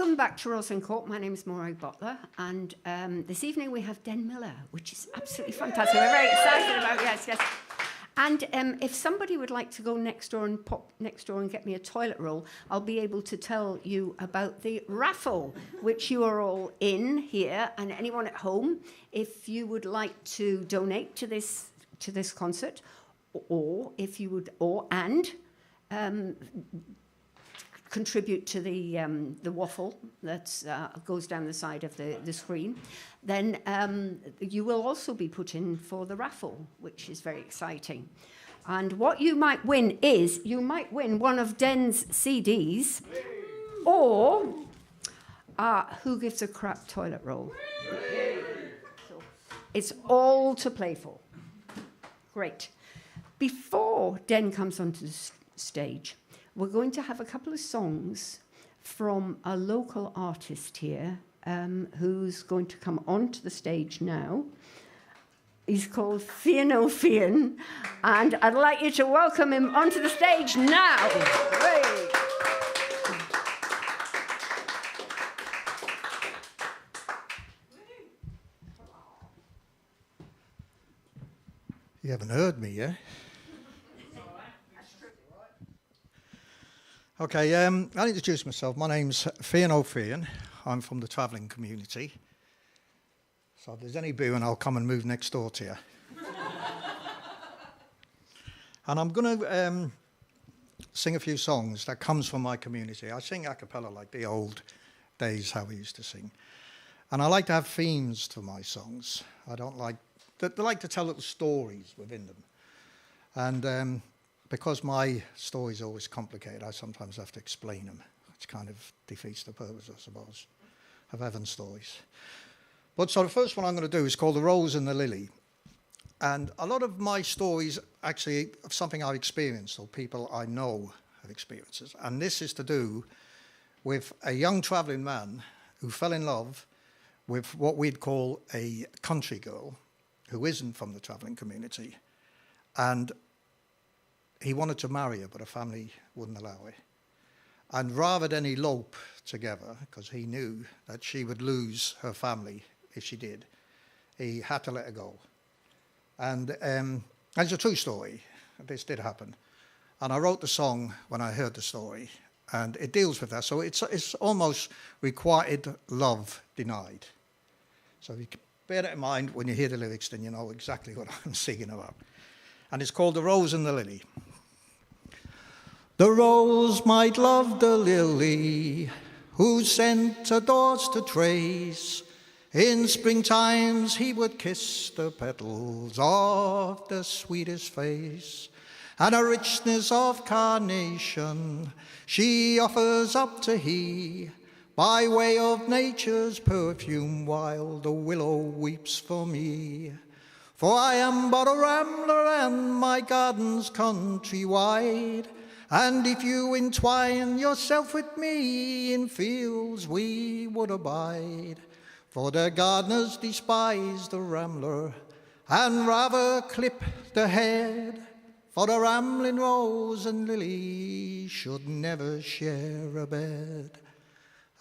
Welcome back to Roslyn Court. My name is Maureen Butler, and this evening we have Den Miller, which is absolutely fantastic. We're very excited about it. Yes. And if somebody would like to go next door and pop next door and get me a toilet roll, I'll be able to tell you about the raffle, which you are all in here, and anyone at home, if you would like to donate to this concert, or if you would, contribute to the waffle that goes down the side of the screen, then you will also be put in for the raffle, which is very exciting. And what you might win is, you might win one of Den's CDs, or Who Gives a Crap Toilet Roll. So it's all to play for. Great. Before Den comes onto the stage, we're going to have a couple of songs from a local artist here who's going to come onto the stage now. He's called Fian Fian, and I'd like you to welcome him onto the stage now. Great. You haven't heard me yet? Okay, I'll introduce myself. My name's Fian Fian. I'm from the travelling community. So if there's any booing, I'll come and move next door to you. And I'm going to sing a few songs that comes from my community. I sing a cappella like the old days, how we used to sing. And I like to have themes to my songs. I like to tell little stories within them. And because my stories are always complicated, I sometimes have to explain them, which kind of defeats the purpose, I suppose, of having stories. But so the first one I'm going to do is called The Rose and the Lily. And a lot of my stories actually of something I've experienced or people I know have experiences. And this is to do with a young travelling man who fell in love with what we'd call a country girl who isn't from the travelling community. And he wanted to marry her, but her family wouldn't allow it. And rather than elope together, because he knew that she would lose her family if she did, he had to let her go. And it's a true story. This did happen. And I wrote the song when I heard the story, and it deals with that. So it's almost requited love denied. So if you bear that in mind when you hear the lyrics, then you know exactly what I'm singing about. And it's called The Rose and the Lily. The rose might love the lily, who sent her doors to trace. In springtimes he would kiss the petals of the sweetest face. And a richness of carnation she offers up to he, by way of nature's perfume, while the willow weeps for me. For I am but a rambler, and my garden's country wide. And if you entwine yourself with me, in fields we would abide. For the gardeners despise the rambler, and rather clip the head. For the rambling rose and lily should never share a bed.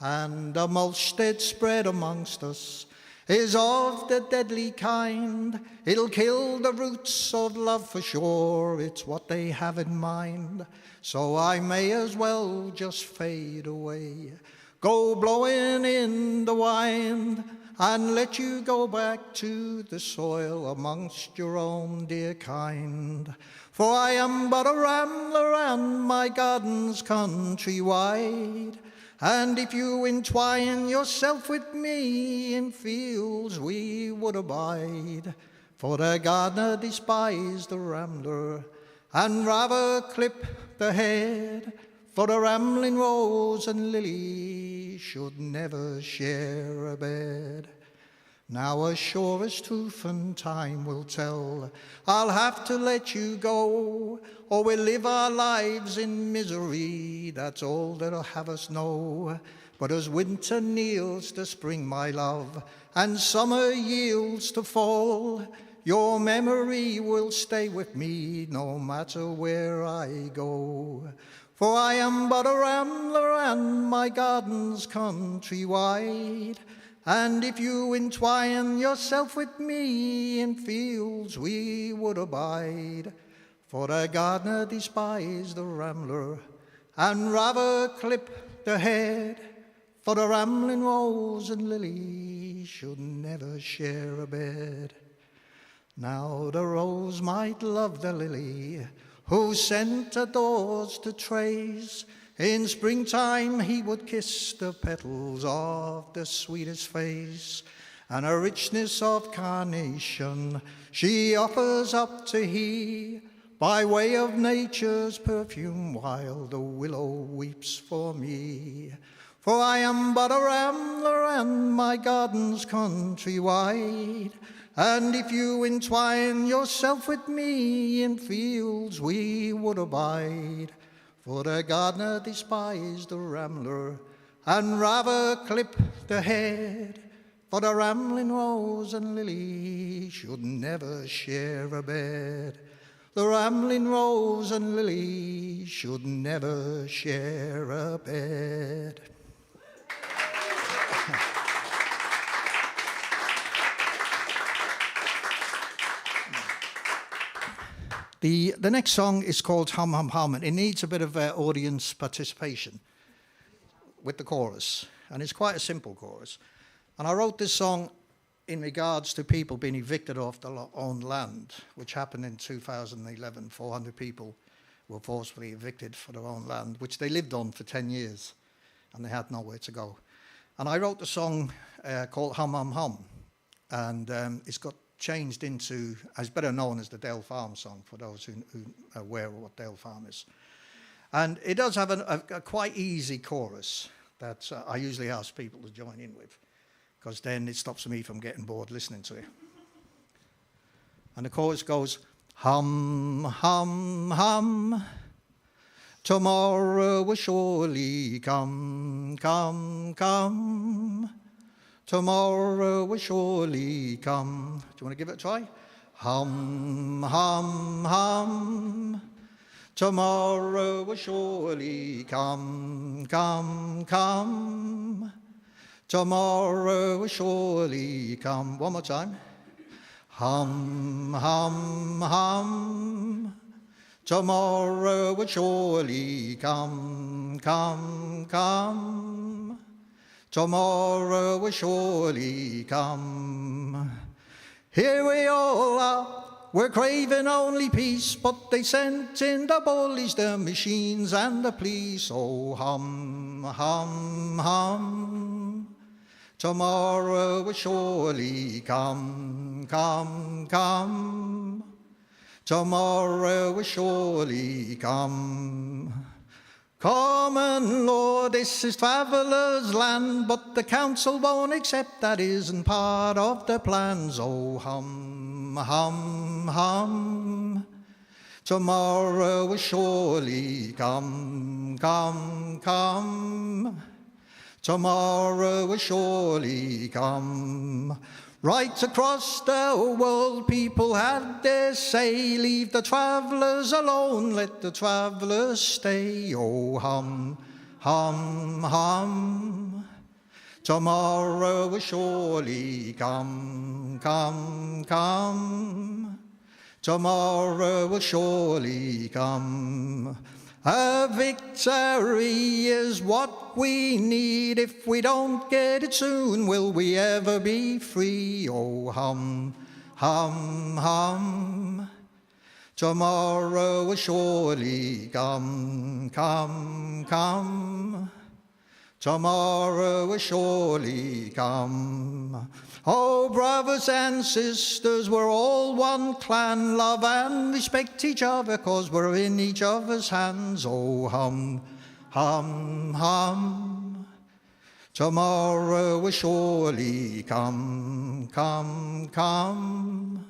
And the mulch that's spread amongst us is of the deadly kind. It'll kill the roots of love for sure, it's what they have in mind. So I may as well just fade away, go blowing in the wind, and let you go back to the soil amongst your own dear kind. For I am but a rambler, and my garden's country wide. And if you entwine yourself with me, in fields we would abide. For the gardener despised the rambler, and rather clip the head. For the rambling rose and lily should never share a bed. Now as sure as truth and time will tell, I'll have to let you go, or we'll live our lives in misery, that's all that'll have us know. But as winter kneels to spring, my love, and summer yields to fall, your memory will stay with me no matter where I go. For I am but a rambler and my garden's country wide. And if you entwine yourself with me in fields we would abide. For the gardener despised the rambler and rather clip the head. For the rambling rose and lily should never share a bed. Now the rose might love the lily, who sent her doors to trace. In springtime he would kiss the petals of the sweetest face. And a richness of carnation she offers up to he, by way of nature's perfume, while the willow weeps for me. For I am but a rambler and my garden's country wide. And if you entwine yourself with me in fields we would abide. For the gardener despised the rambler and rather clip the head. For the rambling rose and lily should never share a bed. The rambling rose and lily should never share a bed. The next song is called Hum Hum Hum, and it needs a bit of audience participation with the chorus. And it's quite a simple chorus. And I wrote this song in regards to people being evicted off their own land, which happened in 2011. 400 people were forcibly evicted for their own land, which they lived on for 10 years, and they had nowhere to go. And I wrote the song called Hum Hum Hum, and it's got changed into, it's better known as the Dale Farm song, for those who are aware of what Dale Farm is. And it does have a quite easy chorus that I usually ask people to join in with, because then it stops me from getting bored listening to it. And the chorus goes, hum, hum, hum, tomorrow will surely come, come, come. Tomorrow will surely come. Do you want to give it a try? Hum, hum, hum. Tomorrow will surely come, come, come. Tomorrow will surely come. One more time. Hum, hum, hum. Tomorrow will surely come, come, come. Tomorrow will surely come. Here we all are, we're craving only peace, but they sent in the bullies, the machines and the police. Oh, hum, hum, hum. Tomorrow will surely come, come, come. Tomorrow will surely come. Common law, this is traveller's land, but the council won't accept, that isn't part of the plans. Oh, hum, hum, hum. Tomorrow will surely come, come, come. Tomorrow will surely come. Right across the world, people had their say. Leave the travellers alone, let the travellers stay. Oh, hum, hum, hum. Tomorrow will surely come, come, come. Tomorrow will surely come. A victory is what we need. If we don't get it soon, will we ever be free? Oh, hum, hum, hum. Tomorrow will surely come, come, come. Tomorrow will surely come. Oh, brothers and sisters, we're all one clan. Love and respect each other, 'cause we're in each other's hands. Oh, hum, hum, hum. Tomorrow will surely come, come, come.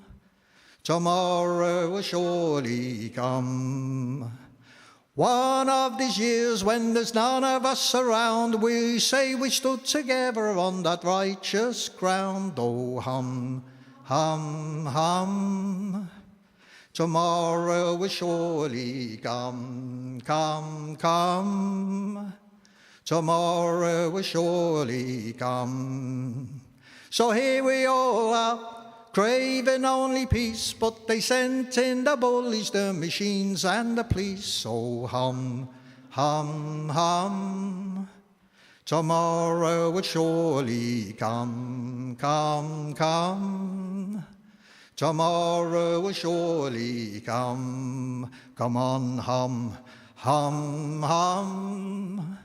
Tomorrow will surely come. One of these years, when there's none of us around, we say we stood together on that righteous ground. Oh, hum, hum, hum. Tomorrow will surely come, come, come. Tomorrow will surely come. So here we all are, craving only peace, but they sent in the bullies, the machines and the police. So hum, hum, hum. Tomorrow will surely come, come, come. Tomorrow will surely come. Come on, hum, hum, hum.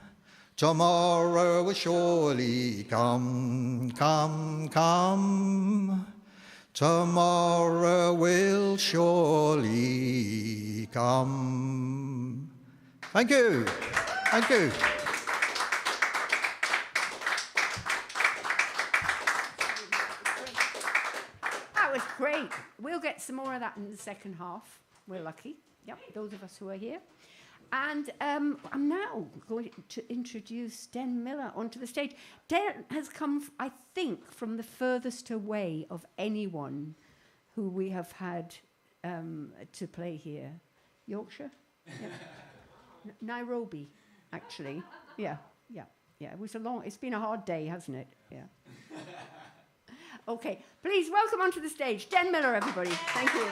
Tomorrow will surely come, come, come. Tomorrow will surely come. Thank you. Thank you. That was great. We'll get some more of that in the second half. We're lucky. Yep, those of us who are here. And I'm now going to introduce Den Miller onto the stage. Den has come, I think, from the furthest away of anyone who we have had to play here. Yorkshire? Yeah. Nairobi, actually. Yeah. It's been a hard day, hasn't it? Yeah. Okay, please welcome onto the stage Den Miller, everybody. Thank you.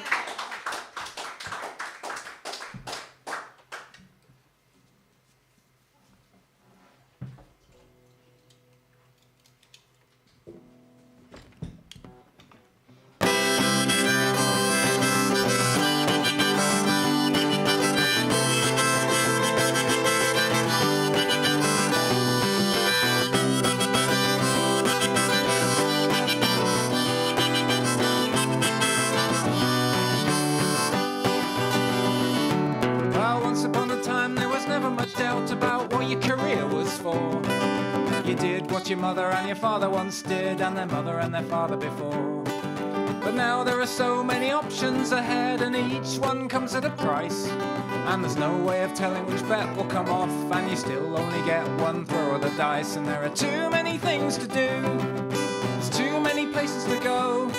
Your mother and your father once did, and their mother and their father before. But now there are so many options ahead, and each one comes at a price. And there's no way of telling which bet will come off, and you still only get one throw of the dice. And there are too many things to do, there's too many places to go.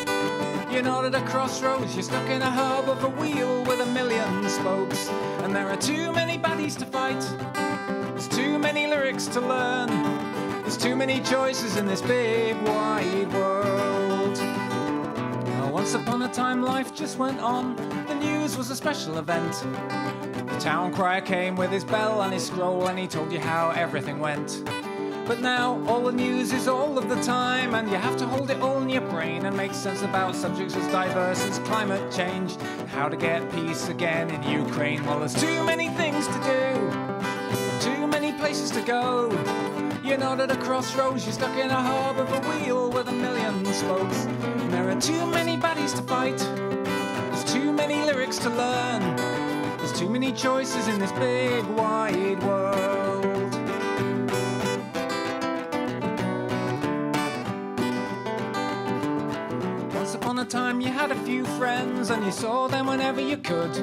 You're not at a crossroads, you're stuck in a hub of a wheel with a million spokes. And there are too many baddies to fight, there's too many lyrics to learn. There's too many choices in this big wide world. Now, once upon a time life just went on. The news was a special event. The town crier came with his bell and his scroll, and he told you how everything went. But now all the news is all of the time, and you have to hold it all in your brain and make sense about subjects as diverse as climate change and how to get peace again in Ukraine. Well, there's too many things to do, too many places to go. You're not at a crossroads, you're stuck in a hub of a wheel with a million spokes. And there are too many baddies to fight, there's too many lyrics to learn. There's too many choices in this big wide world. Once upon a time you had a few friends, and you saw them whenever you could.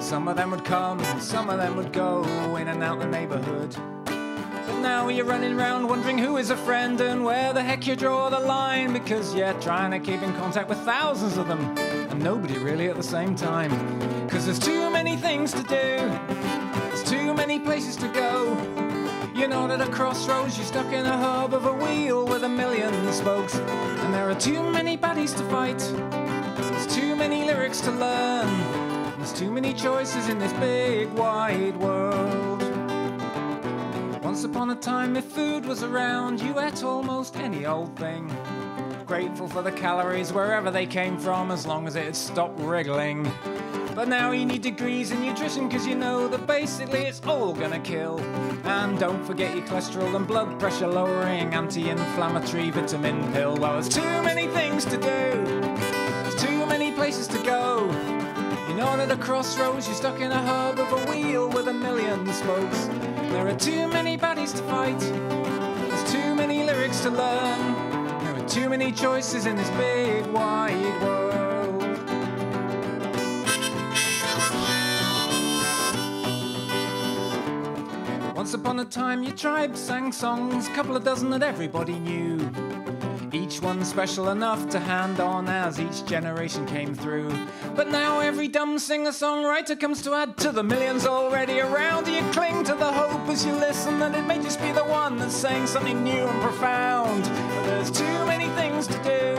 Some of them would come, and some of them would go, in and out the neighborhood. Now you're running around wondering who is a friend and where the heck you draw the line, because you're trying to keep in contact with thousands of them and nobody really at the same time. Because there's too many things to do, there's too many places to go. You're not at a crossroads, you're stuck in a hub of a wheel with a million spokes. And there are too many baddies to fight, there's too many lyrics to learn. There's too many choices in this big wide world. Once upon a time, if food was around, you ate almost any old thing. Grateful for the calories wherever they came from, as long as it had stopped wriggling. But now you need degrees in nutrition, cause you know that basically it's all gonna kill. And don't forget your cholesterol and blood pressure lowering anti-inflammatory vitamin pill. Well, there's too many things to do, there's too many places to go. You're not at a crossroads, you're stuck in a hub of a wheel with a million spokes. There are too many baddies to fight, there's too many lyrics to learn. There are too many choices in this big wide world. Once upon a time your tribe sang songs, a couple of dozen that everybody knew. Each one special enough to hand on as each generation came through. But now every dumb singer-songwriter comes to add to the millions already around. You cling to the hope as you listen that it may just be the one that's saying something new and profound. But there's too many things to do,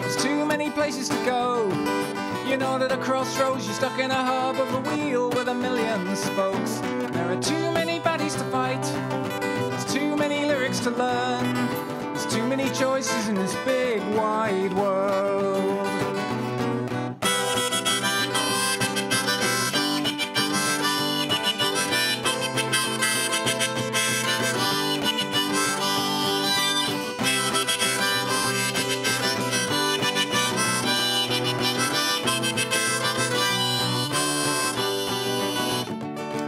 there's too many places to go. You know that at crossroads you're stuck in a hub of a wheel with a million spokes. There are too many baddies to fight, there's too many lyrics to learn, there's too many choices in this big wide world.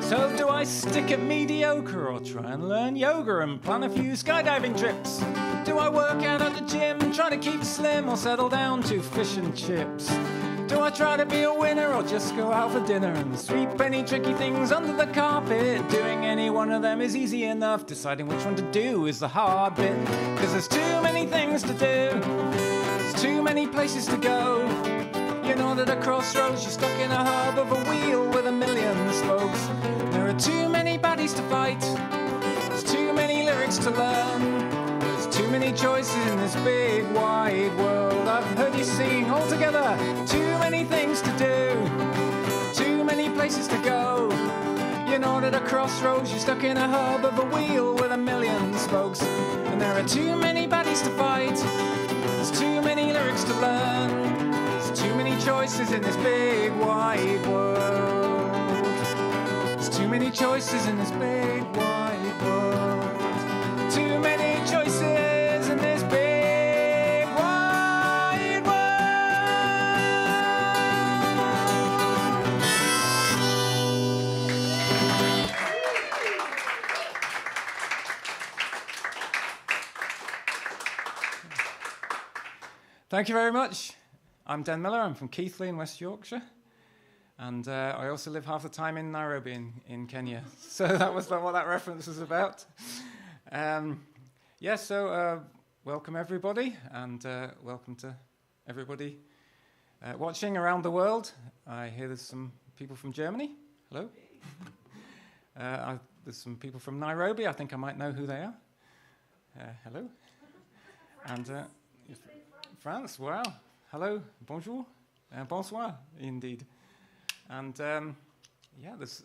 So do I stick at mediocre or try and learn yoga and plan a few skydiving trips? Do I work out at the gym, try to keep slim, or settle down to fish and chips? Do I try to be a winner or just go out for dinner and sweep any tricky things under the carpet? Doing any one of them is easy enough, deciding which one to do is the hard bit. 'Cause there's too many things to do, there's too many places to go. You know that at crossroads you're stuck in a hub of a wheel with a million spokes. There are too many baddies to fight, there's too many lyrics to learn, there's too many choices in this big wide world. I've heard you sing all together, too many things to do, too many places to go. You know that at crossroads you're stuck in a hub of a wheel with a million spokes. And there are too many baddies to fight, there's too many lyrics to learn, too many choices in this big wide world. There's too many choices in this big wide world. Too many choices in this big wide world. Thank you very much. I'm Dan Miller, I'm from Keighley in West Yorkshire, and I also live half the time in Nairobi in Kenya. So that was what that reference was about. Welcome everybody, and welcome to everybody watching around the world. I hear there's some people from Germany. Hello. There's some people from Nairobi. I think I might know who they are. Hello. And France, wow. Hello, bonjour, bonsoir, indeed. And there's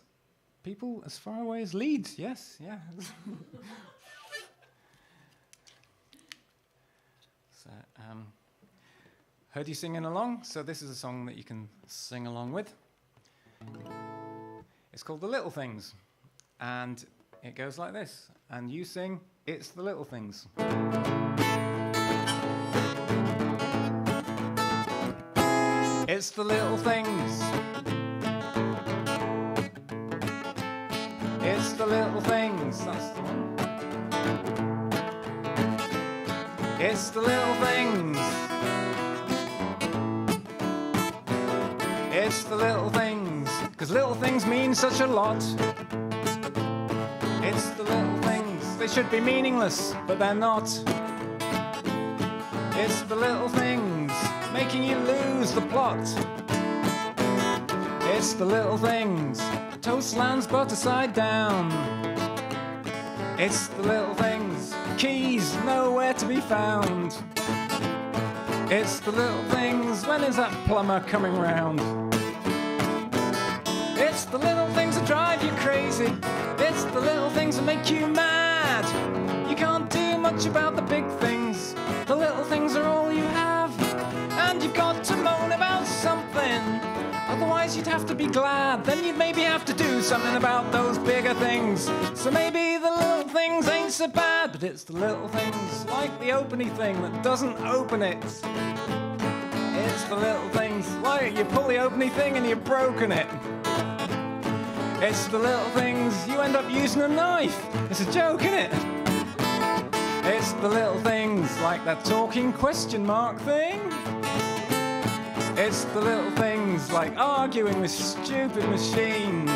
people as far away as Leeds, yes, yeah. So, heard you singing along, so this is a song that you can sing along with. It's called The Little Things, and it goes like this. And you sing, It's the Little Things. It's the little things. It's the little things. That's the one. It's the little things. It's the little things. 'Cause little things mean such a lot. It's the little things. They should be meaningless, but they're not. It's the little things making you lose the plot. It's the little things. Toast lands butter side down. It's the little things. Keys nowhere to be found. It's the little things. When is that plumber coming round? It's the little things that drive you crazy. It's the little things that make you mad. You can't do much about the big things. The little things are all you have. And you've got to moan about something, otherwise you'd have to be glad. Then you'd maybe have to do something about those bigger things. So maybe the little things ain't so bad, but it's the little things, like the openy thing that doesn't open it. It's the little things, like you pull the openy thing and you've broken it. It's the little things, you end up using a knife. It's a joke, innit? It's the little things, like that talking question mark thing. It's the little things, like arguing with stupid machines.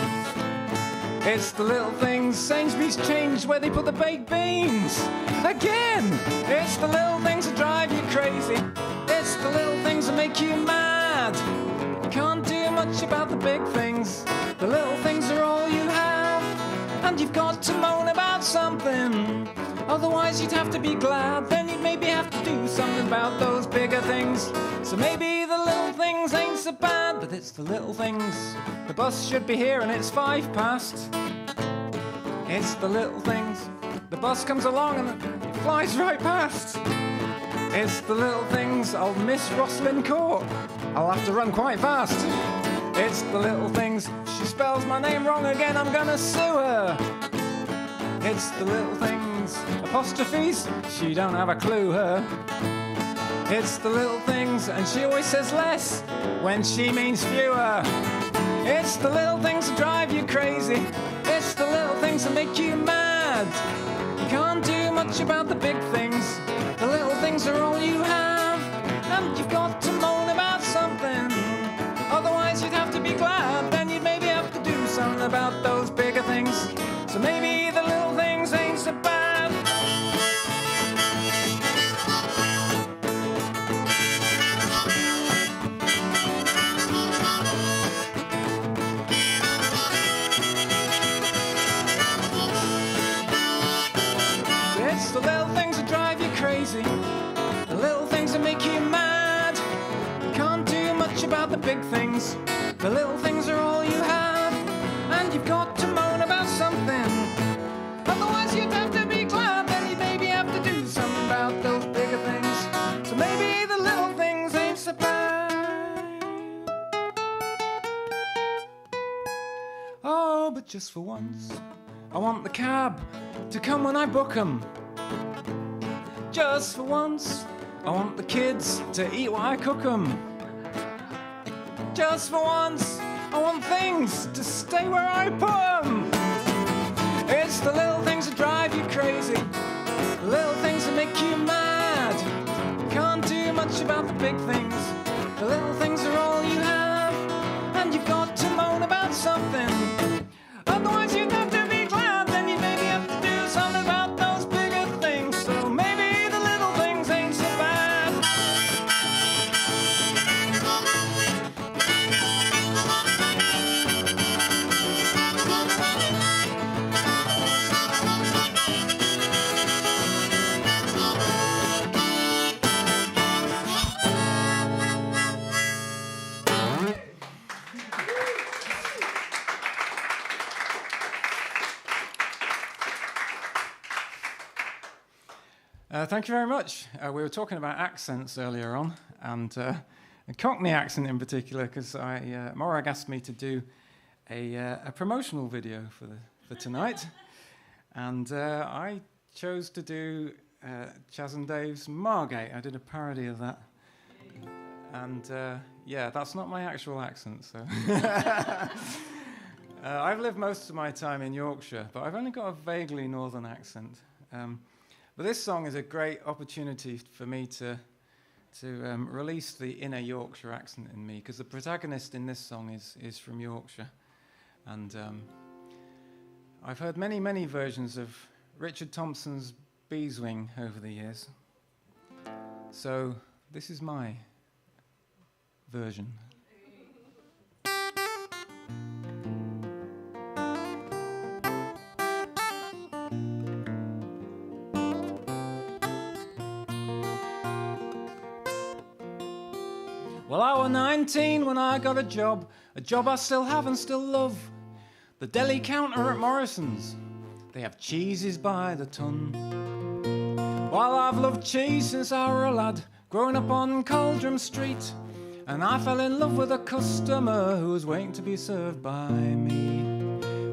It's the little things. Sainsbury's changed where they put the baked beans. Again, it's the little things that drive you crazy. It's the little things that make you mad. You can't do much about the big things. The little things are all you have. And you've got to moan about something. Otherwise you'd have to be glad. Then you'd maybe have to do something about those bigger things. So maybe the little things ain't so bad, but it's the little things. The bus should be here and it's 5 past. It's the little things. The bus comes along and it flies right past. It's the little things. I'll miss Rosslyn Court. I'll have to run quite fast. It's the little things. She spells my name wrong again, I'm gonna sue her. It's the little things. Apostrophes, she don't have a clue, her. It's the little things, and she always says less when she means fewer. It's the little things that drive you crazy. It's the little things that make you mad. You can't do much about the big things. The little things are all you have. And you've got to moan about something. Otherwise you'd have to be glad. Then you'd maybe have to do something about those bigger things. So maybe the little things ain't so bad. It's the little things that drive you crazy. The little things that make you mad. You can't do much about the big things. The little things are all you have. And you've got to moan about something. Otherwise you'd have to be glad. Then you'd maybe have to do something about those bigger things. So maybe the little things ain't so bad. Oh, but just for once I want the cab to come when I book 'em. Just for once I want the kids to eat what I cook 'em. Just for once I want things to stay where I put 'em. It's the little things that drive you crazy. The little things that make you mad. You can't do much about the big things. The little things are all you have. And you've got to moan about something. Otherwise you'd have to be glad. Then you'd maybe have to do something about those bigger things. So maybe the little things ain't so bad. Thank you very much. We were talking about accents earlier on, and a Cockney accent in particular, because Morag asked me to do a promotional video for tonight, and I chose to do Chas and Dave's Margate. I did a parody of that, and yeah, that's not my actual accent, so... I've lived most of my time in Yorkshire, but I've only got a vaguely northern accent. But this song is a great opportunity for me to release the inner Yorkshire accent in me, because the protagonist in this song is from Yorkshire. And I've heard many, many versions of Richard Thompson's Beeswing over the years. So this is my version. Well, I was 19 when I got a job I still have and still love. The deli counter at Morrison's, they have cheeses by the ton. Well, I've loved cheese since I were a lad, growing up on Cauldron Street, and I fell in love with a customer who was waiting to be served by me.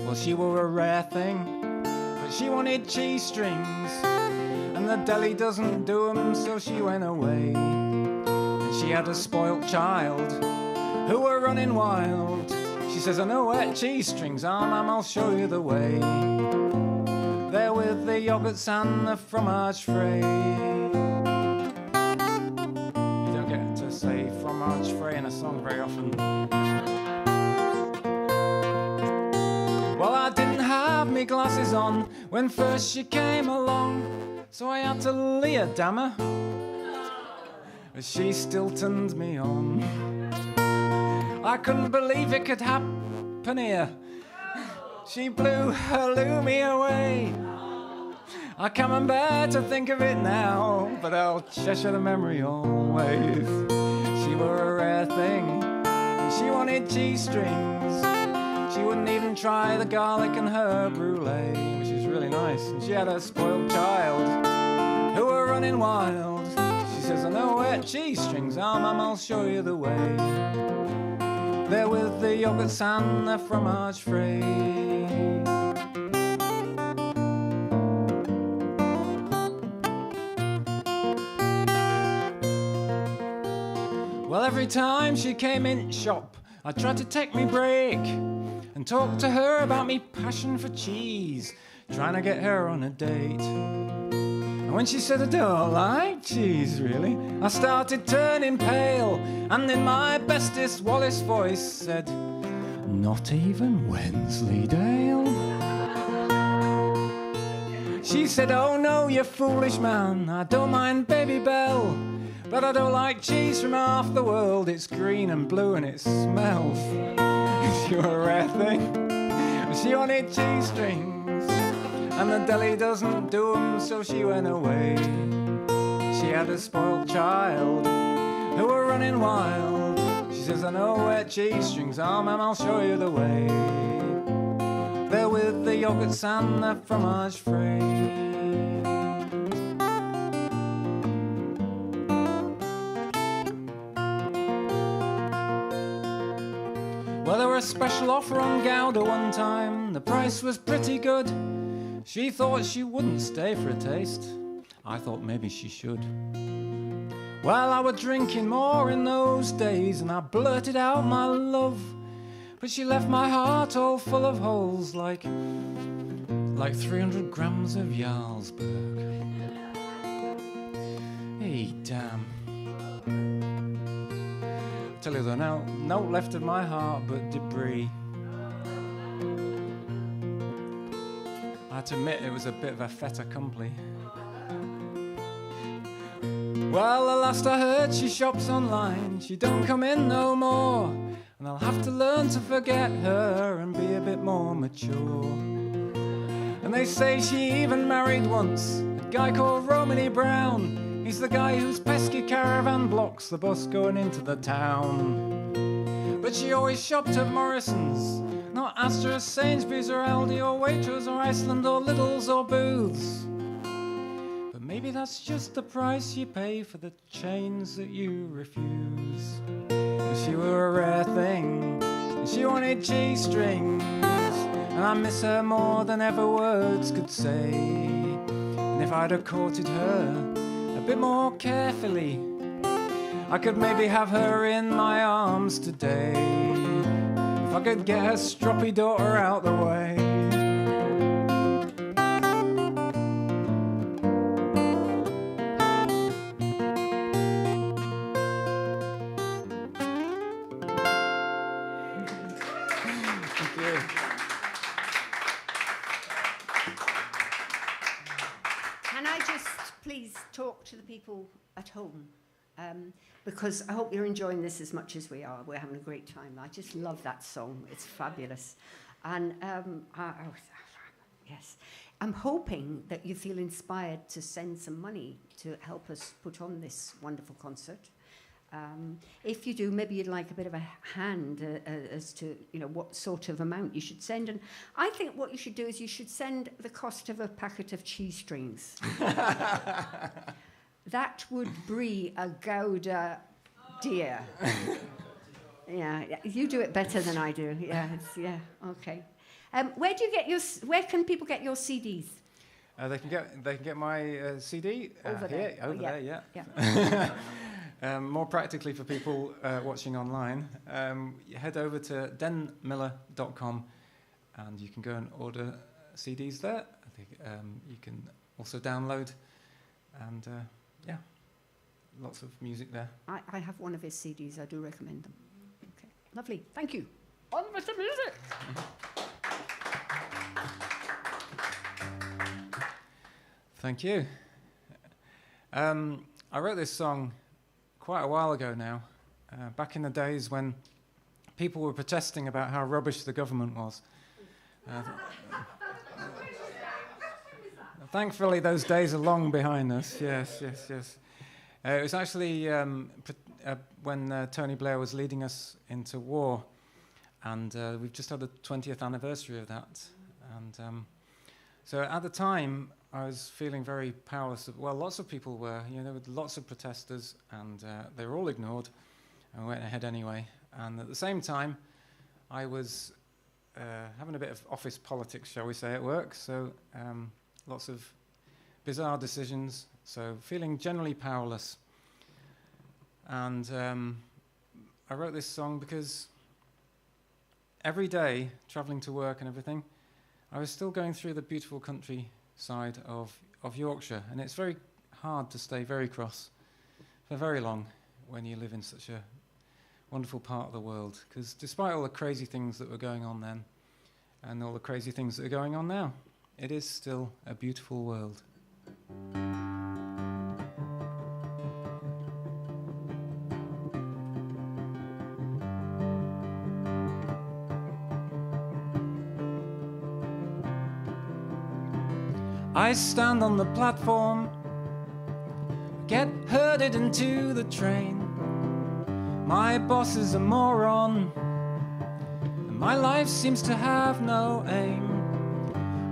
Well, she were a rare thing, but she wanted cheese strings, and the deli doesn't do 'em, so she went away. She had a spoilt child who were running wild. She says, I know where cheese strings are, Mum, I'll show you the way. There with the yoghurts and the fromage frais. You don't get to say fromage frais in a song very often. Well, I didn't me glasses on when first she came along. So I had to leer, damn her, but she still turned me on. I couldn't believe it could happen here. She blew her Lumi away. I can't bear to think of it now, but I'll treasure the memory always. She were a rare thing, and she wanted G-strings. She wouldn't even try the garlic and herb brulee, which is really nice. And she had a spoiled child who were running wild. She says, I know where G-strings are, Mum, I'll show you the way. They're with the yogurts and the fromage free. Well, every time she came in shop, I tried to take me break and talk to her about me passion for cheese, trying to get her on a date. And when she said I don't like cheese, really, I started turning pale, and in my bestest Wallace voice said, not even Wensleydale? She said, oh no, you foolish man, I don't mind Baby Bell, but I don't like cheese from half the world. It's green and blue and it smells. You're a rare thing. She wanted cheese strings, and the deli doesn't do 'em, so she went away. She had a spoiled child who were running wild. She says, I know where cheese strings are, Mum, I'll show you the way. They're with the yogurts and the fromage free. Well, there was a special offer on Gouda one time. The price was pretty good. She thought she wouldn't stay for a taste. I thought maybe she should. Well, I was drinking more in those days, and I blurted out my love. But she left my heart all full of holes, like 300 grams of Jarlsberg. Hey, damn. Tell you there's no left of my heart but debris. I have to admit it was a bit of a fait accompli. Well, the last I heard, she shops online. She don't come in no more, and I'll have to learn to forget her and be a bit more mature. And they say she even married once a guy called Romany Brown. He's the guy whose pesky caravan blocks the bus going into the town. But she always shopped at Morrison's, not Astor or Sainsbury's or Aldi or Waitrose or Iceland or Lidl's or Booth's. But maybe that's just the price you pay for the chains that you refuse. But she were a rare thing, and she wanted G-strings, and I miss her more than ever words could say. And if I'd have courted her a bit more carefully, I could maybe have her in my arms today, if I could get her stroppy daughter out the way. Thank you. Can I just please talk to the people at home? Because I hope you're enjoying this as much as we are. We're having a great time. I just love that song. It's fabulous. And yes, I'm hoping that you feel inspired to send some money to help us put on this wonderful concert. If you do, maybe you'd like a bit of a hand as to what sort of amount you should send. And I think what you should do is you should send the cost of a packet of cheese strings. That would brie a Gouda dear. Yeah, you do it better than I do. Yeah, okay. Where can people get your CDs? They can get my CD over there. There, yeah. More practically for people watching online, head over to denmiller.com and you can go and order CDs there. I think you can also download, and lots of music there. I have one of his CDs. I do recommend them. Okay, lovely. Thank you. On with the music. Thank you. I wrote this song quite a while ago now, back in the days when people were protesting about how rubbish the government was. Thankfully, those days are long behind us. Yes. It was actually when Tony Blair was leading us into war, and we've just had the 20th anniversary of that. And so at the time, I was feeling very powerless. Well, lots of people were. There were lots of protesters, and they were all ignored, and went ahead anyway. And at the same time, I was having a bit of office politics, shall we say, at work. So lots of bizarre decisions. So feeling generally powerless. And I wrote this song because every day, travelling to work and everything, I was still going through the beautiful countryside of Yorkshire. And it's very hard to stay very cross for very long when you live in such a wonderful part of the world. Because despite all the crazy things that were going on then, and all the crazy things that are going on now, it is still a beautiful world. I stand on the platform, get herded into the train. My boss is a moron, and my life seems to have no aim.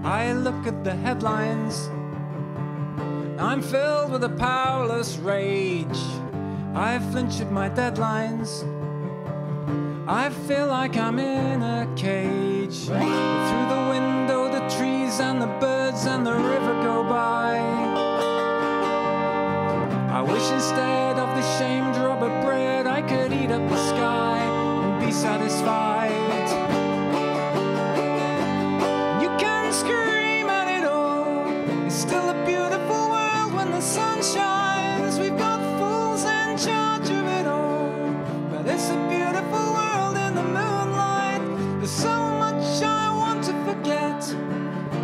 I look at the headlines, I'm filled with a powerless rage. I flinch at my deadlines, I feel like I'm in a cage. Through the window the trees and the birds and the river go by. I wish instead of the shamed rubber bread I could eat up the sky and be satisfied. You can scream at it all, it's still a beautiful world when the sun shines. We've got fools in charge of it all, but it's a beautiful world in the moonlight. There's so much I want to forget,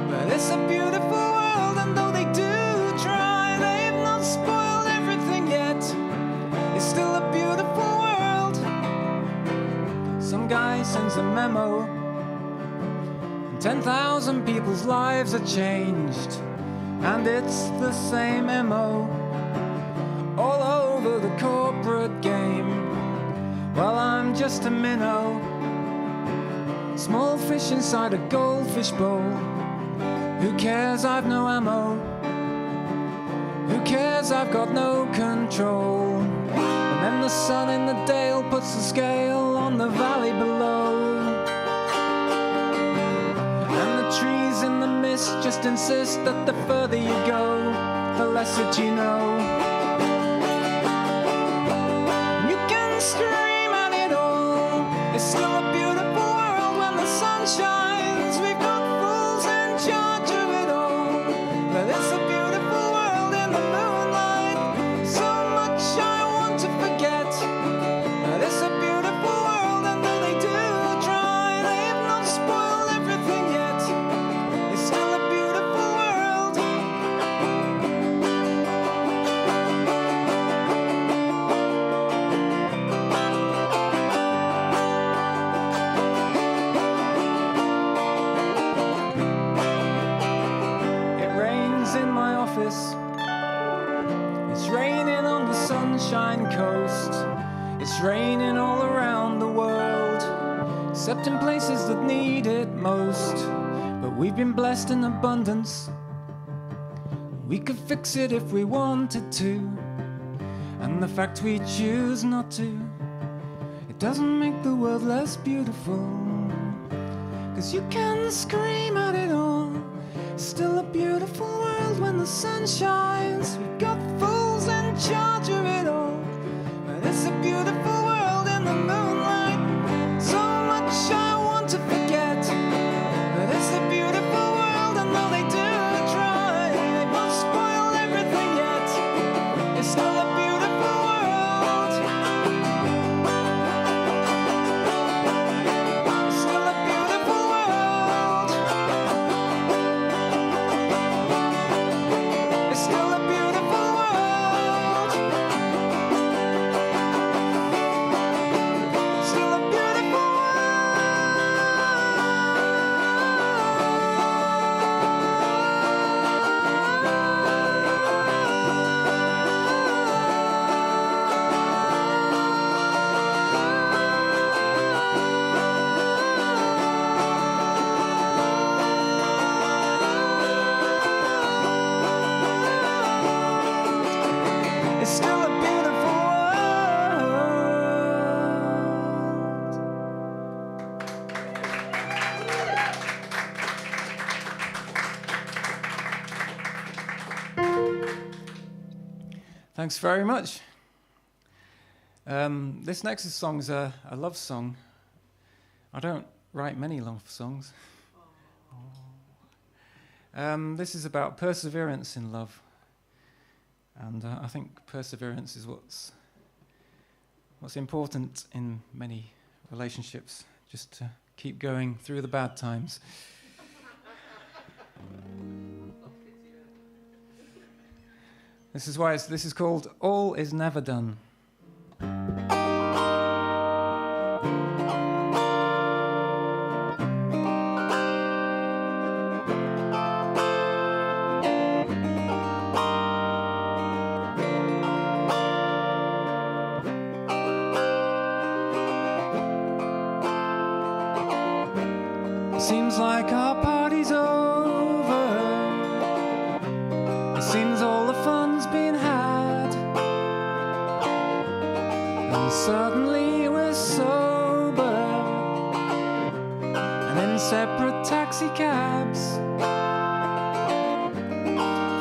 but it's a beautiful world, and though they do try, they've not spoiled everything yet. It's still a beautiful world. Some guy sends a memo, and 10,000 people's lives are changed, and it's the same MO all over the corporate game. Well, I'm just a minnow, small fish inside a goldfish bowl. Who cares, I've no ammo. Who cares, I've got no control. And then the sun in the dale puts the scale on the valley below. And the trees in the mist just insist that the further you go, the less that you know. You can scream at it all, it's still a beautiful world when the sun shines. We've got fools in charge of it all, but it's a beautiful world in the moonlight. So much I want to forget, but it's a beautiful world, and though they do try, they have not spoiled everything yet. It's still a beautiful world. It rains in my office, it's raining on the Sunshine Coast, it's raining all around the world, except in places that need it most. But we've been blessed in abundance, we could fix it if we wanted to, and the fact we choose not to, it doesn't make the world less beautiful. 'Cause you can scream at it all, it's still a beautiful world when the sun shines. We've got fools in charge of it all, but it's a beautiful world in the moonlight. So much I want to forget, but it's a beautiful world, and though they do try, they've not spoiled everything yet. It's still a beautiful world. It's still a beautiful world. Thanks very much. This next song is a love song. I don't write many love songs. This is about perseverance in love. And I think perseverance is what's important in many relationships, just to keep going through the bad times. This is called All Is Never Done. Seems like our party's over. It seems all the fun's been had. And suddenly we're sober and in separate taxi cabs.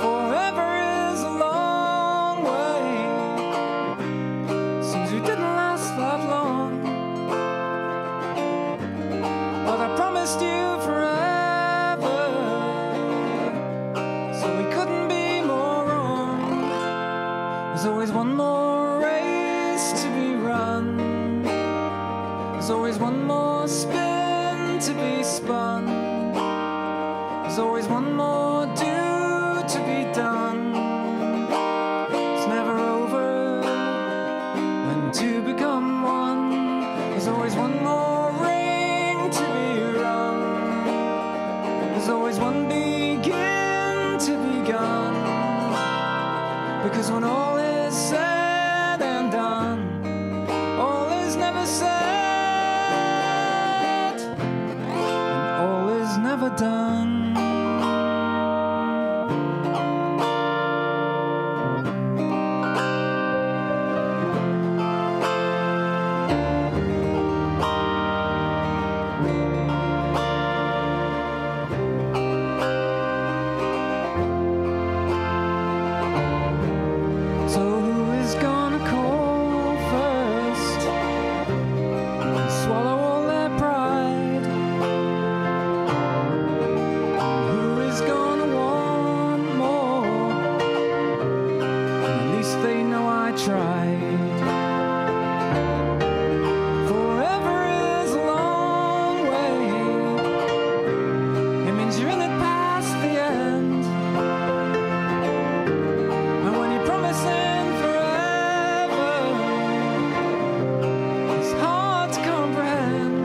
Forever is a long way. Seems we didn't last that long. But I promised you forever, so we couldn't be more wrong. There's always one more race to be run. There's always one more spin to be spun. There's always one more do to be done. It's never over when two become one. There's always one more ring to be rung. There's always one begin to be gone. Because when all is said and done, all is never said, and all is never done. So who is gonna call first and swallow all their pride? And who is gonna want more? At least they know I tried. Forever is a long way. It means you're in it past the end. And when you're promising forever, it's hard to comprehend.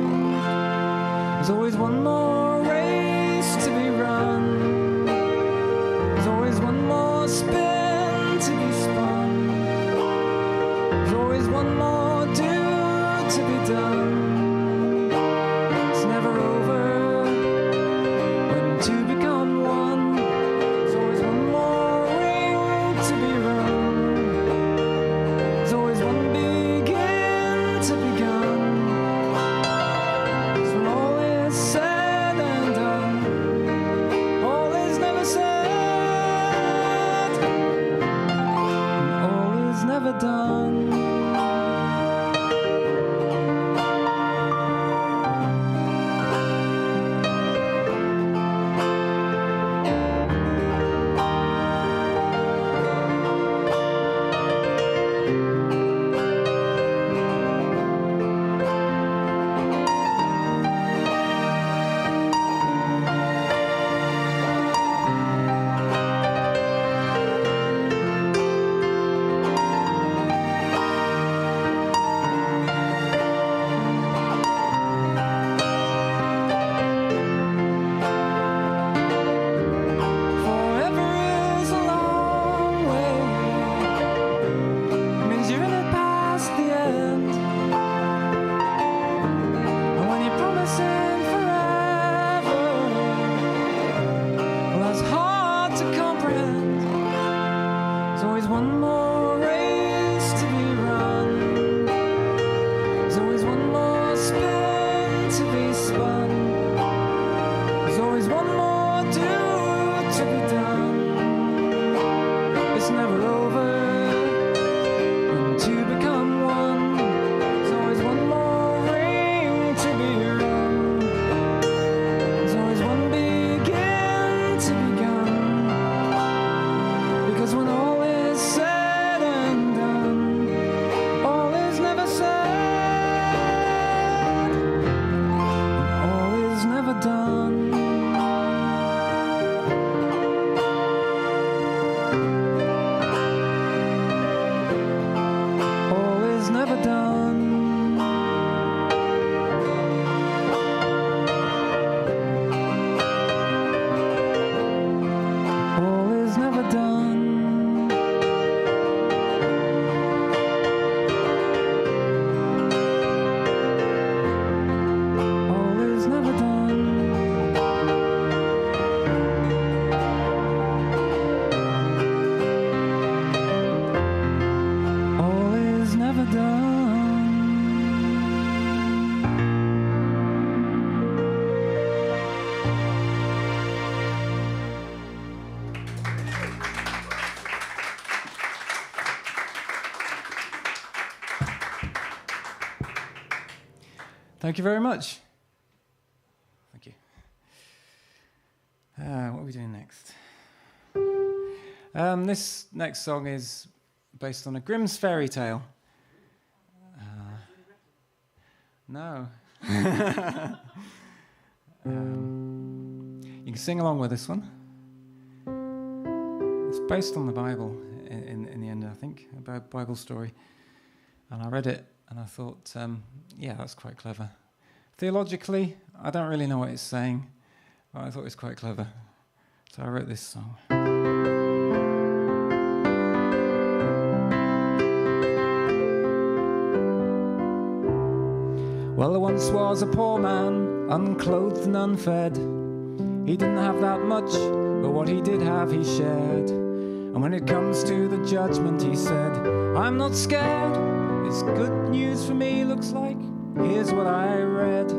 There's always one more race to be run. There's always one more spin to be spun. There's always one more do to be done. It's never over when two become one. There's always one more ring to be rung. There's always one begin to begun. 'Cause when all is said and done, all is never said, and all is never done. Thank you very much. Thank you. What are we doing next? This next song is based on a Grimm's fairy tale. No. You can sing along with this one. It's based on the Bible in the end, I think, a Bible story. And I read it and I thought, that's quite clever. Theologically, I don't really know what it's saying, but I thought it was quite clever. So I wrote this song. Well, there once was a poor man, unclothed and unfed. He didn't have that much, but what he did have, he shared. And when it comes to the judgment, he said, I'm not scared. It's good news for me, looks like. Here's what I read.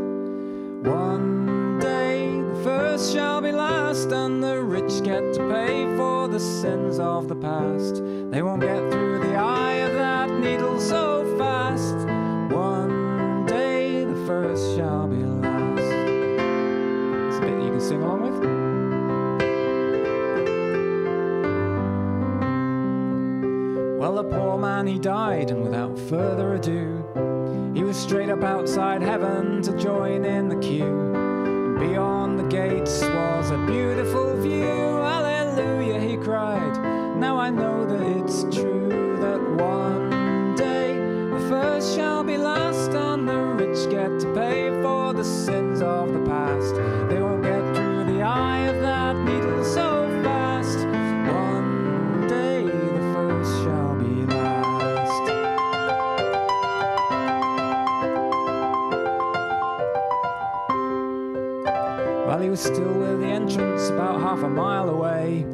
One day, the first shall be last, and the rich get to pay for the sins of the past. They won't get through the eye of that needle so fast. One day, the first shall be last. It's a bit you can sing along with. Well, the poor man, he died, and without further ado, he was straight up outside heaven to join in the queue. And beyond the gates was a beautiful view. Hallelujah, he cried. Now I know that it's true, that one day the first shall be last, and the rich get to pay for the sins of the past. They won't get through the eye of that needle so fast. One day the first shall be last. Well, he was still with the entrance about half a mile away,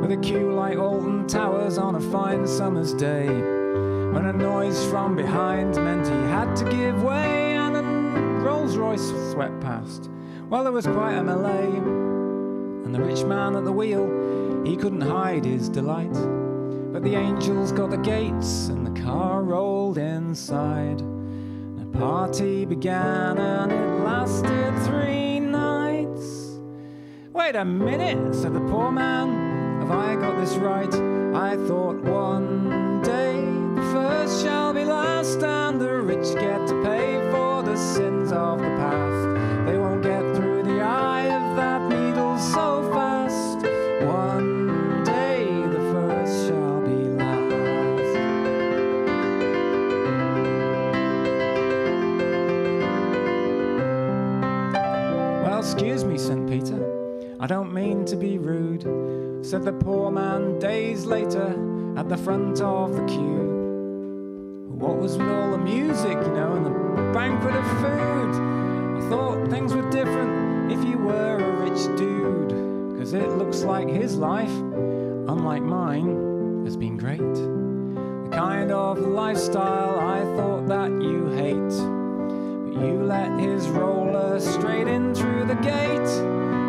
with a queue like Alton Towers on a fine summer's day, when a noise from behind meant he had to give way, and a Rolls-Royce swept past. Well, there was quite a melee, and the rich man at the wheel, he couldn't hide his delight. But the angels got the gates, and the car rolled inside. The party began, and it lasted 3 nights. Wait a minute, said the poor man. Have I got this right? I thought one day the first shall be last, and the rich get to pay for the sins of the past. They won't get through the eye of that needle so fast. One day the first shall be last. Well, excuse me, St. Peter, I don't mean to be rude, said the poor man days later at the front of the queue. What was with all the music, and the banquet of food? I thought things were different if you were a rich dude, 'cause it looks like his life, unlike mine, has been great. The kind of lifestyle I thought that you hate, but you let his roller straight in through the gate.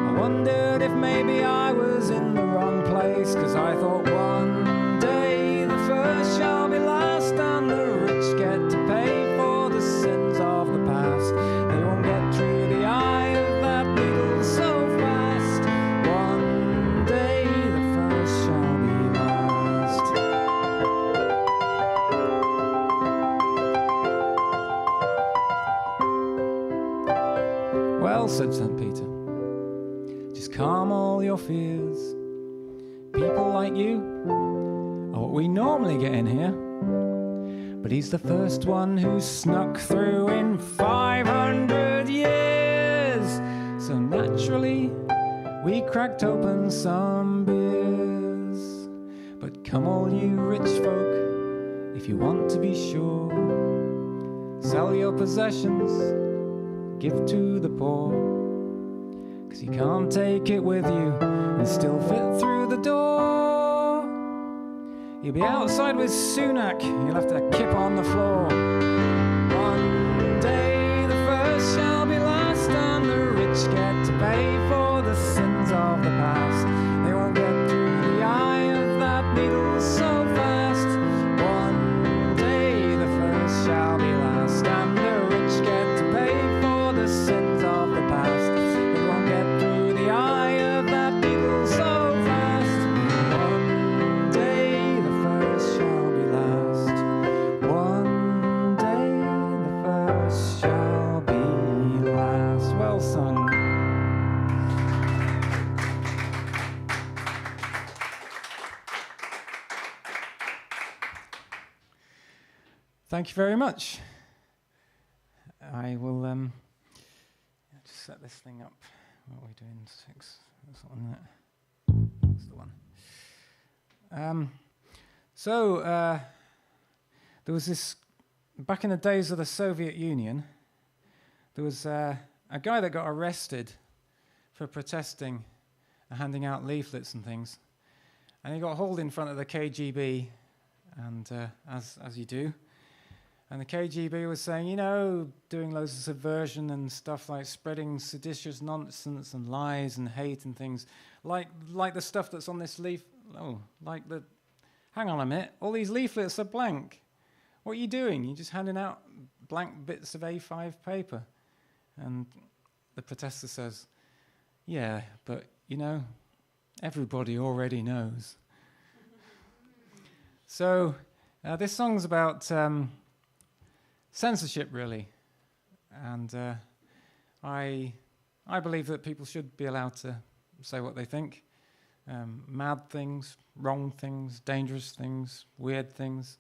I wondered if maybe I was in the wrong place, 'cause I thought one day the first shall be last, and the rich get to pay for the sins of the past. They won't get through the eye of that needle so fast. One day the first shall be last. Well, said St. Peter, just calm all your fears. People like you are what we normally get in here, but he's the first one who snuck through in 500 years. So naturally, we cracked open some beers. But come all you rich folk, if you want to be sure, sell your possessions, give to the poor, 'cause you can't take it with you and still fit through the door. You'll be outside with Sunak, you'll have to kip on the floor. One day the first shall be last, and the rich get to pay for the sins of the past. They won't get through the eye of that needle so fast. One day the first shall be last, and the rich get to pay for thank you very much. I will just set this thing up. What are we doing? 6. That's the one. That's the one. There was this, back in the days of the Soviet Union, there was a guy that got arrested for protesting and handing out leaflets and things. And he got hauled in front of the KGB, and as you do. And the KGB was saying, you know, doing loads of subversion and stuff like spreading seditious nonsense and lies and hate and things, like the stuff that's on this leaf. Oh, like the. Hang on a minute. All these leaflets are blank. What are you doing? You're just handing out blank bits of A5 paper. And the protester says, yeah, but, you know, everybody already knows. So this song's about censorship, really. And I believe that people should be allowed to say what they think. Mad things, wrong things, dangerous things, weird things.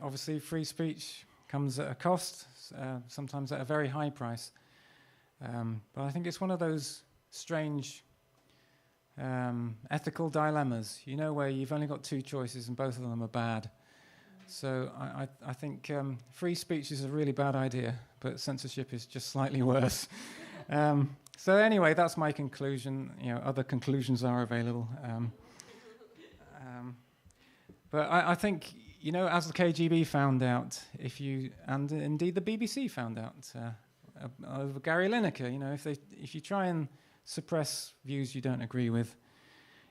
Obviously, free speech comes at a cost, sometimes at a very high price. But I think it's one of those strange ethical dilemmas, you know, where you've only got two choices and both of them are bad. So I think free speech is a really bad idea, but censorship is just slightly worse. So anyway, that's my conclusion. You know, other conclusions are available. But I think, you know, as the KGB found out, and indeed the BBC found out over Gary Lineker, you know, if you try and suppress views you don't agree with,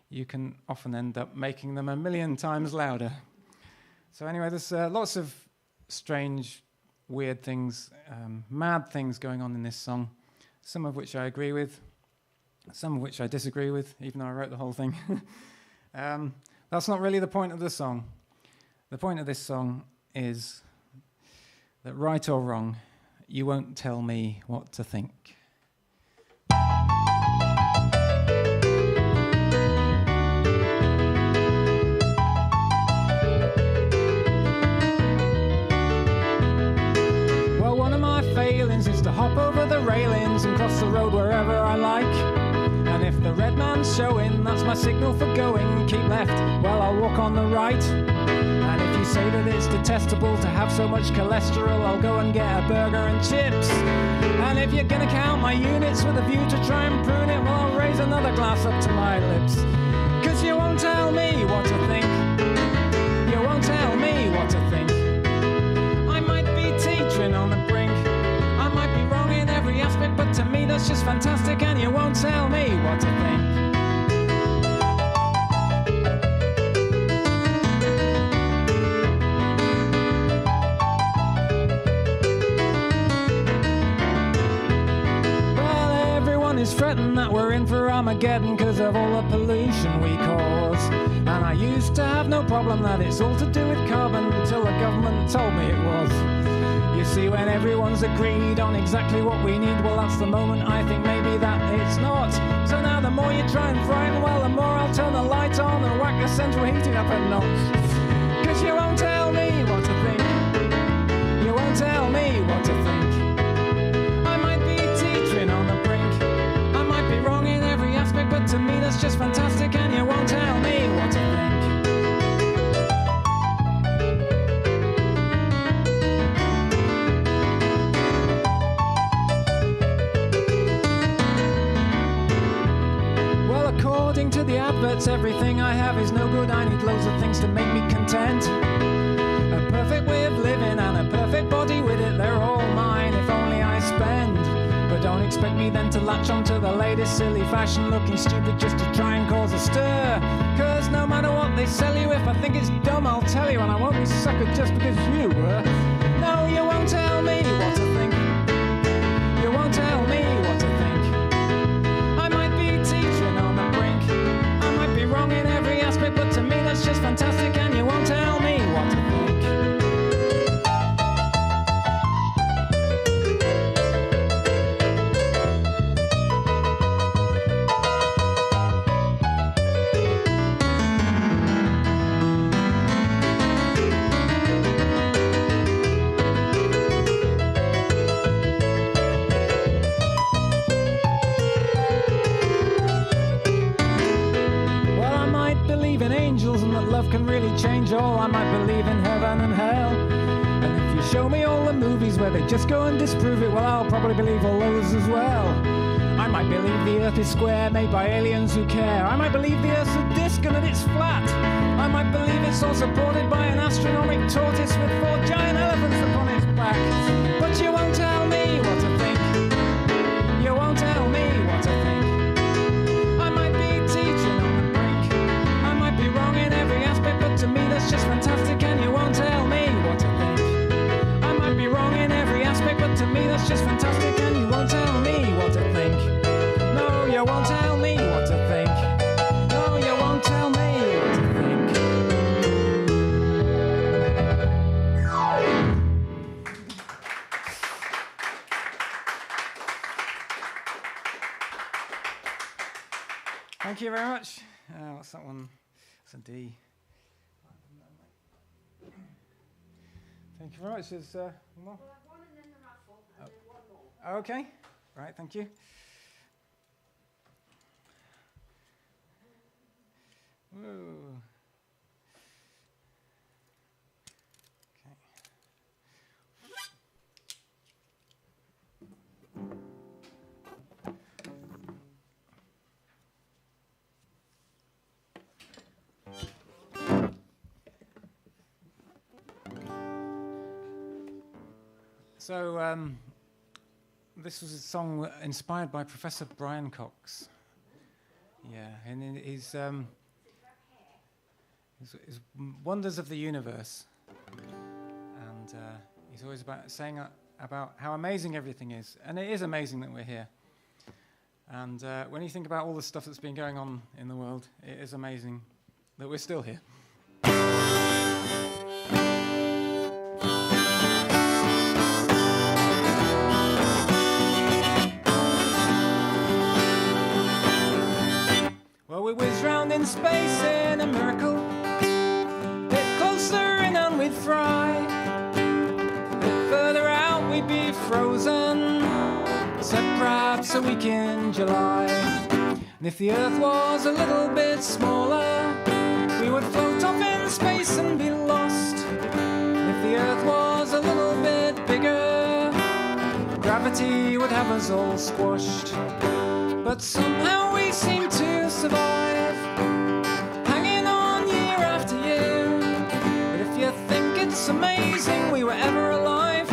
you can often end up making them 1,000,000 times louder. So anyway, there's lots of strange, weird things, mad things going on in this song, some of which I agree with, some of which I disagree with, even though I wrote the whole thing. That's not really the point of the song. The point of this song is that, right or wrong, you won't tell me what to think. Well, one of my failings is to hop over the railings and cross the road wherever I like. And if the red man's showing, that's my signal for going. Keep left, well, I'll walk on the right. And if you say that it's detestable to have so much cholesterol, I'll go and get a burger and chips. And if you're gonna count my units with a view to try and prune it, well, I'll raise another glass up to my lips. 'Cause you won't tell me what to think. You won't tell me what to think. I might be teetering on the brink. I might be wrong in every aspect, but to me that's just fantastic, and you won't tell me what to think. Is fretting that we're in for Armageddon 'cause of all the pollution we cause. And I used to have no problem that it's all to do with carbon until the government told me it was. You see, when everyone's agreed on exactly what we need, well, that's the moment I think maybe that it's not. So now the more you try and frighten, well, the more I'll turn the light on and whack the central heating up a notch. 'Cause you won't tell me what to think. You won't tell me what to think. I might be teetering on the brink. Be wrong in every aspect, but to me that's just fantastic, and you won't tell me what to think. Well, according to the adverts, everything I have is no good. I need loads of things to make me content. A perfect way of living and a perfect body with it, they're all mine if only I spend. But don't expect me then to latch on to the latest silly fashion, looking stupid just to try and cause a stir. 'Cause no matter what they sell you, if I think it's dumb, I'll tell you, and I won't be suckered just because you were. No, you won't tell me what to think. You won't tell me what to think. I might be teetering on the brink. I might be wrong in every aspect, but to me that's just fantastic, and you won't tell me what to think. angel, I might believe in heaven and hell. And if you show me all the movies where they just go and disprove it, well, I'll probably believe all those as well. I might believe the earth is square, made by aliens who care. I might believe the earth's a disc and that it's flat. I might believe it's all supported by an astronomic tortoise with 4 giant elephants upon its back. But you won't tell me what to think. You won't tell me what to think. I might be teaching on the brink. I might be wrong in every aspect, but to me that's just fantastic, and you won't tell me what to think. I might be wrong in every aspect, but to me that's just fantastic, and you won't tell me what to think. No, you won't tell me what to think. No, you won't tell me what to think. Thank you very much. What's that one? It's a D. Thank you very much. There's one more. We'll have one and then the raffle, and then one more. Okay. Right, thank you. Woo. Okay. So, this was a song inspired by Professor Brian Cox. Yeah, and his Wonders of the Universe. And he's always saying about how amazing everything is. And it is amazing that we're here. And when you think about all the stuff that's been going on in the world, it is amazing that we're still here. Well, we whiz round in space in a miracle. Bit closer in and we'd fry. Bit further out we'd be frozen, except perhaps a week in July. And if the Earth was a little bit smaller, we would float off in space and be lost. And if the Earth was a little bit bigger, gravity would have us all squashed. But somehow we seem to survive, hanging on year after year. But if you think it's amazing we were ever alive,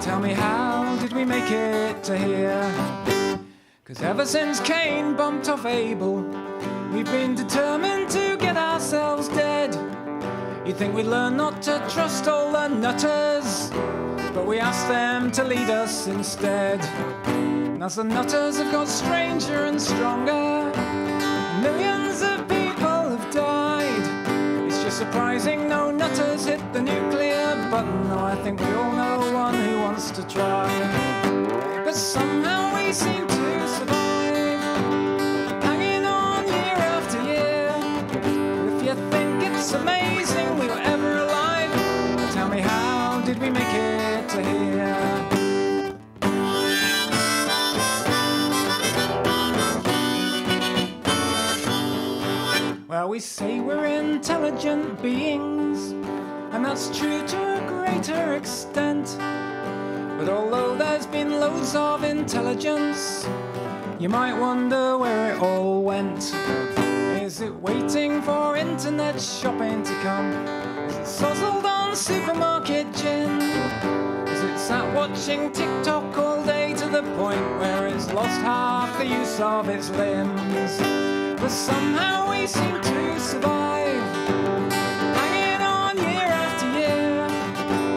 tell me, how did we make it to here? 'Cause ever since Cain bumped off Abel, we've been determined to get ourselves dead. You'd think we'd learn not to trust all the nutters, but we asked them to lead us instead. And as the nutters have got stranger and stronger, millions of people have died. It's just surprising no nutters hit the nuclear button. Oh, I think we all know one who wants to try. But somehow we seem to survive, hanging on year after year. But if you think it's amazing we were ever alive, tell me, how did we make it to here? Well, we say we're intelligent beings, and that's true to a greater extent. But although there's been loads of intelligence, you might wonder where it all went. Is it waiting for internet shopping to come? Is it sozzled on supermarket gin? Is it sat watching TikTok all day to the point where it's lost half the use of its limbs? But somehow we seem to survive, hanging on year after year.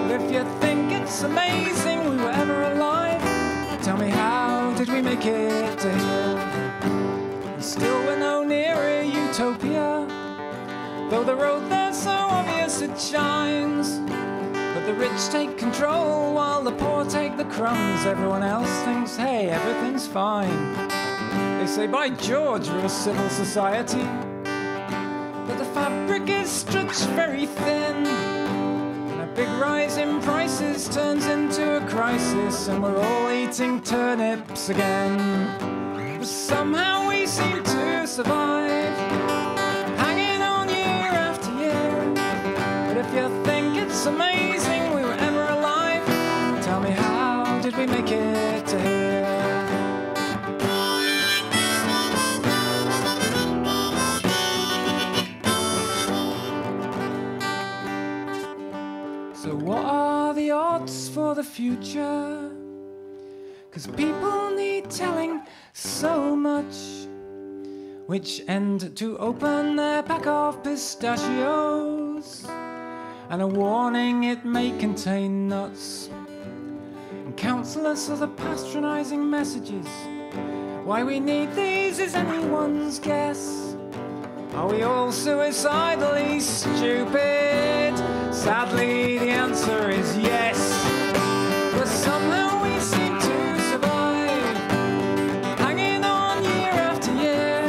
But if you think it's amazing we were ever alive, tell me, how did we make it to here? And still we're no nearer utopia, though the road there's so obvious it shines. But the rich take control while the poor take the crumbs. Everyone else thinks, hey, everything's fine. They say, by George, we're a civil society. But the fabric is stretched very thin, and a big rise in prices turns into a crisis, and we're all eating turnips again. But somehow we seem to survive, hanging on year after year. the future. 'Cause people need telling so much. Which end to open their pack of pistachios, and a warning it may contain nuts. And countless other patronizing messages. Why we need these is anyone's guess. Are we all suicidally stupid? Sadly, the answer is yes. But somehow we seem to survive, hanging on year after year.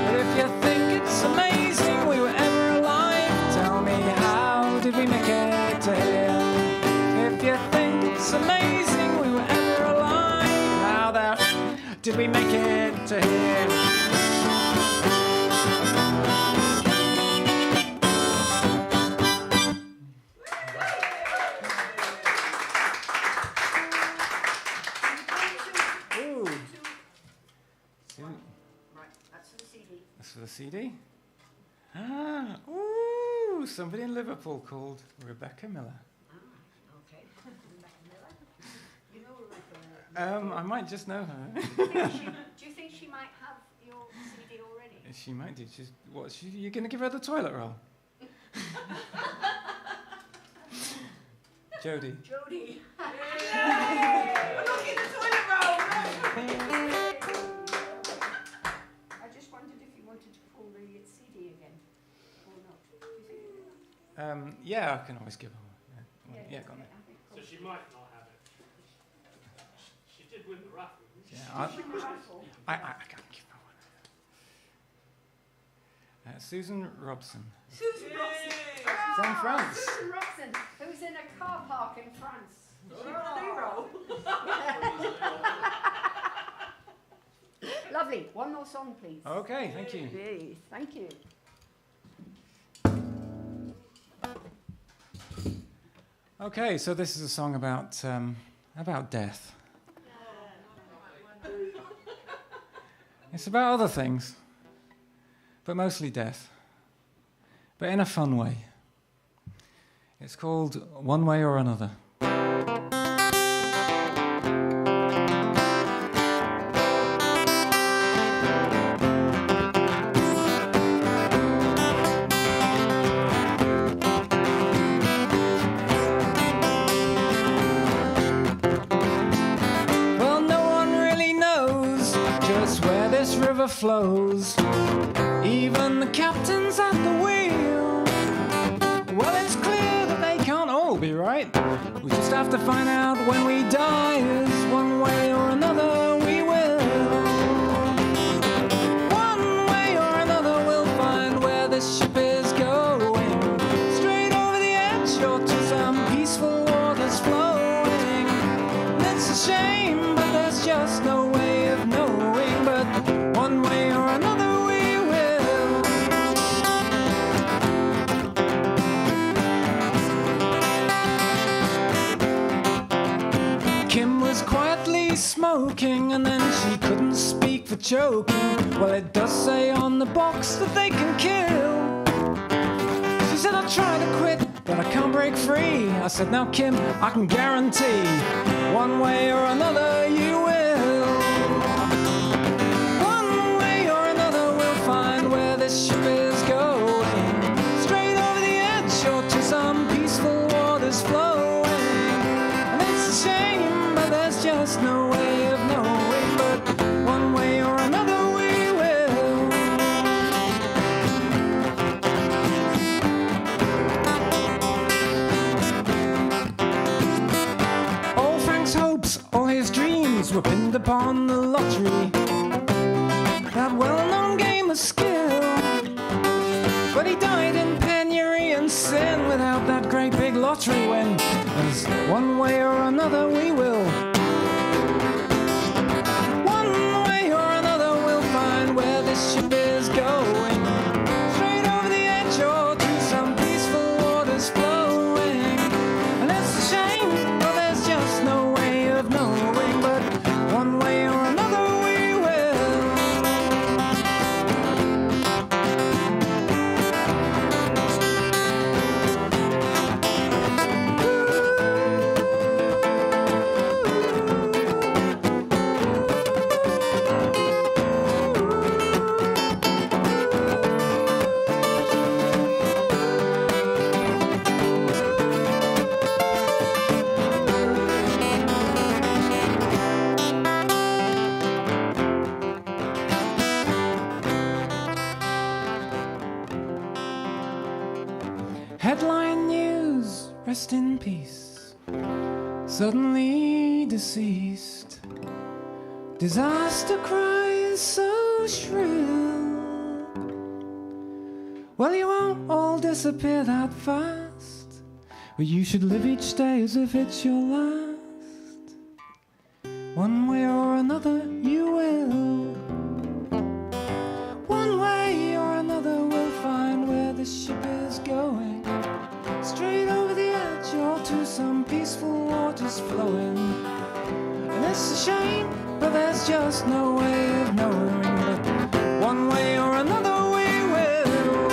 But if you think it's amazing we were ever alive, tell me, how did we make it to here? If you think it's amazing we were ever alive, how the did we make it to here? For the CD? Ah, ooh, somebody in Liverpool called Rebecca Miller. Ah, okay. Rebecca Miller. You know Rebecca. I might just know her. Do you think she might have your CD already? She might do. You going to give her the toilet roll? Jodie. Jodie. Look in the toilet roll. I just wondered if you wanted to pull the CD again or not. Do you think? Yeah, I can always give her one. Yeah, go on then. So she might not have it. She did win the raffle. Yeah, I can't give her one. Susan Robson. Susan Robson. From France. Susan Robson, who was in a car park in France. Lovely. One more song, please. Okay, thank you. Please. Thank you. Okay, so this is a song about death. It's about other things, but mostly death, but in a fun way. It's called One Way or Another. Flows, even the captain's at the wheel. Well, it's clear that they can't all be right. We just have to find out when we die, is one way or another we will. One way or another we'll find where this ship is going, straight over the edge or to some peaceful waters flowing. And it's a shame, but there's just no way of knowing. But one way or another we will. Kim was quietly smoking and then she couldn't speak for choking. Well, it does say on the box that they can kill. She said, I'll try to quit, but I can't break free. I said, now Kim, I can guarantee one way or another you will. This ship is going straight over the edge or to some peaceful waters flowing. And it's a shame, but there's just no way of knowing. But one way or another we will. All Frank's hopes, all his dreams were pinned upon the lottery, that well-known game of skill. But he died in penury and sin without that great big lottery win. There's one way or another we will. One way or another we'll find where this ship is going, straight over the edge or to some peaceful waters flowing. And it's a shame, but there's just no way of knowing. But one way or another we will. suddenly deceased. Disaster cries so shrill. Well, you won't all disappear that fast, but you should live each day as if it's your last. One way or another you will. One way or another we'll find where the ship is going. Straight over the edge or to some peaceful waters flowing. And it's a shame, but there's just no way of knowing. But one way or another we will.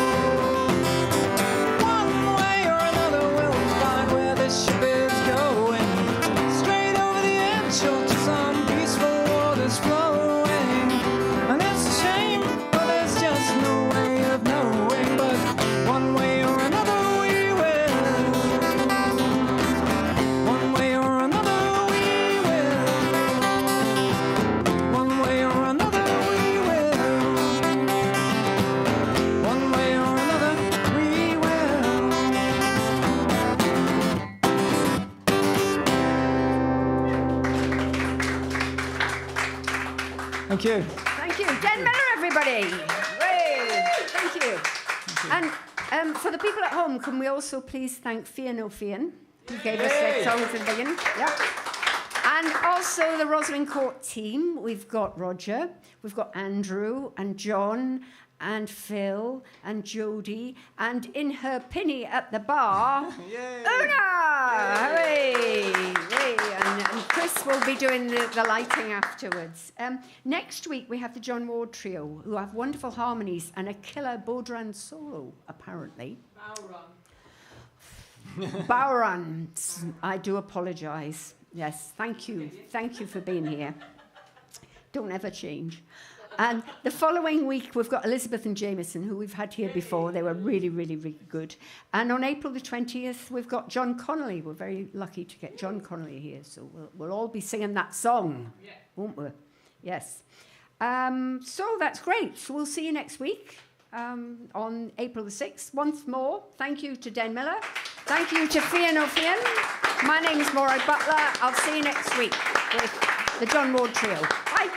One way or another we'll find where the ship is going. Straight over the edge or to some peaceful waters flowing. And it's a shame, but there's just no way of knowing. But one way or another we will. One way or another we will. One way or another we will. One way or another we will. Thank you. Thank you. Den Miller, everybody. Hooray. Thank you. And for the people at home, can we also please thank Fian O'Fian, who gave us their songs at the beginning. Yep. And also the Rosalind Court team. We've got Roger, we've got Andrew and John and Phil and Jodie, and in her pinny at the bar, Una! Hooray! Hooray. And Chris will be doing the lighting afterwards. Next week we have the John Ward Trio, who have wonderful harmonies and a killer Baudran solo, apparently. Bowran. I do apologise. Yes, thank you. Thank you for being here. Don't ever change. And the following week, we've got Elizabeth and Jameson, who we've had here before. They were really, really, really good. And on April the 20th, we've got John Connolly. We're very lucky to get John Connolly here. So we'll all be singing that song, won't we? Yes. So that's great. So we'll see you next week on April the 6th. Once more, thank you to Den Miller. Thank you to Fian O'Fian. My name is Maureen Butler. I'll see you next week with the John Ward Trio. Bye.